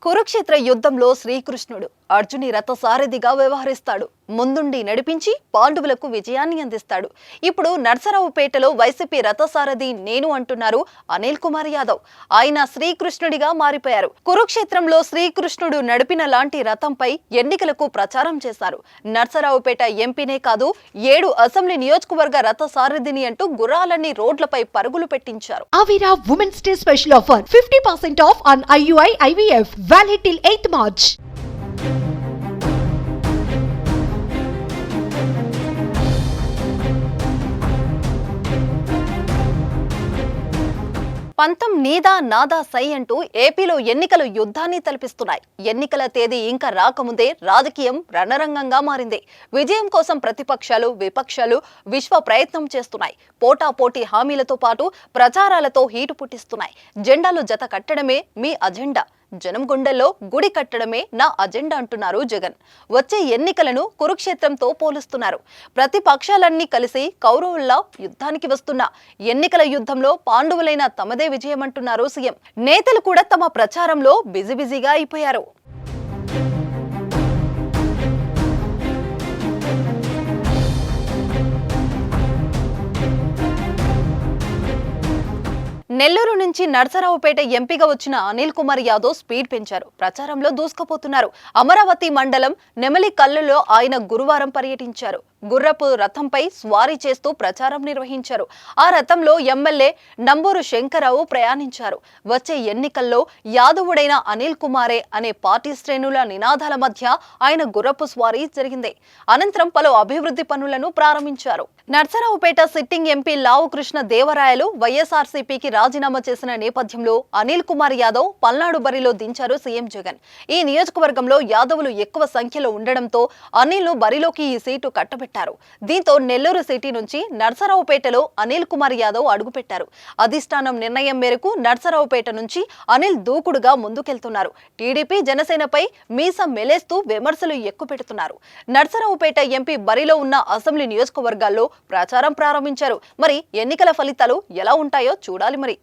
కురుక్షేత్ర యుద్ధంలో శ్రీకృష్ణుడు అర్జుని రథసారథిగా వ్యవహరిస్తాడు. ముందుండి నడిపించి పాండవులకు విజయాన్ని అందిస్తాడు. ఇప్పుడు నర్సరావుపేటలో వైసీపీ రథసారథి నేను అంటున్నారు అనిల్ కుమార్ యాదవ్. ఆయన శ్రీకృష్ణుడిగా మారిపోయారు. కురుక్షేత్రంలో శ్రీకృష్ణుడు నడిపిన లాంటి రథంపై ఎన్నికలకు ప్రచారం చేశారు. నర్సరావుపేట ఎంపీనే కాదు 7 అసెంబ్లీ నియోజకవర్గ రథసారథిని అంటూ గుర్రాలన్నీ రోడ్లపై పరుగులు పెట్టించారు. Avira Women's Day special offer 50% off on IUI IVF valid till 8th March. పంతం నీదా నాదా సై అంటూ ఏపీలో ఎన్నికలు యుద్ధాన్ని తలపిస్తున్నాయి. ఎన్నికల తేదీ ఇంకా రాకముందే రాజకీయం రణరంగంగా మారింది. విజయం కోసం ప్రతిపక్షాలు విపక్షాలు విశ్వ ప్రయత్నం చేస్తున్నాయి. పోటాపోటీ హామీలతో పాటు ప్రచారాలతో హీటు పుట్టిస్తున్నాయి. జెండాలు జత కట్టడమే మీ అజెండా, జనం గుండెల్లో గుడి కట్టడమే నా అజెండా అంటున్నారు జగన్. వచ్చే ఎన్నికలను కురుక్షేత్రంతో పోలుస్తున్నారు. ప్రతిపక్షాలన్నీ కలిసి కౌరవుల్లా యుద్ధానికి వస్తున్న ఎన్నికల యుద్ధంలో పాండవులైన తమదే విజయమంటున్నారు సీఎం. నేతలు కూడా తమ ప్రచారంలో బిజీగా అయిపోయారు. నెల్లూరు నుంచి నర్సరావుపేట ఎంపీగా వచ్చిన అనిల్ కుమార్ యాదవ్ స్పీడ్ పెంచారు. ప్రచారంలో దూసుకుపోతున్నారు. అమరావతి మండలం నెమలికల్లులో ఆయన గురువారం పర్యటించారు. గుర్రపు రథంపై స్వారీ చేస్తూ ప్రచారం నిర్వహించారు. ఆ రథంలో ఎమ్మెల్యే నంబూరు శంకరరావు ప్రయాణించారు. వచ్చే ఎన్నికల్లో యాదవుడైన అనిల్ కుమారే అనే పార్టీ శ్రేణుల నినాదాల మధ్య ఆయన గుర్రపు స్వారీ జరిగింది. అనంతరం పలు అభివృద్ధి పనులను ప్రారంభించారు. నర్సరావుపేట సిట్టింగ్ ఎంపీ లావు కృష్ణ దేవరాయలు వైఎస్ఆర్సీపీకి రాజీనామా చేసిన నేపథ్యంలో అనిల్ కుమార్ యాదవ్ పల్నాడు బరిలో దించారు సీఎం జగన్. ఈ నియోజకవర్గంలో యాదవులు ఎక్కువ సంఖ్యలో ఉండడంతో అనిల్ ను బరిలోకి ఈ సీటు కట్టబెట్టారు. దీంతో నెల్లూరు సిటీ నుంచి నర్సరావుపేటలో అనిల్ కుమార్ యాదవ్ అడుగుపెట్టారు. అధిష్టానం నిర్ణయం మేరకు నర్సరావుపేట నుంచి అనిల్ దూకుడుగా ముందుకెళ్తున్నారు. టీడీపీ జనసేనపై మీసం మెలేస్తూ విమర్శలు ఎక్కుపెడుతున్నారు. నర్సరావుపేట ఎంపీ బరిలో ఉన్న అసెంబ్లీ నియోజకవర్గాల్లో ప్రచారం ప్రారంభించారు. మరి ఎన్నికల ఫలితాలు ఎలా ఉంటాయో చూడాలి మరి.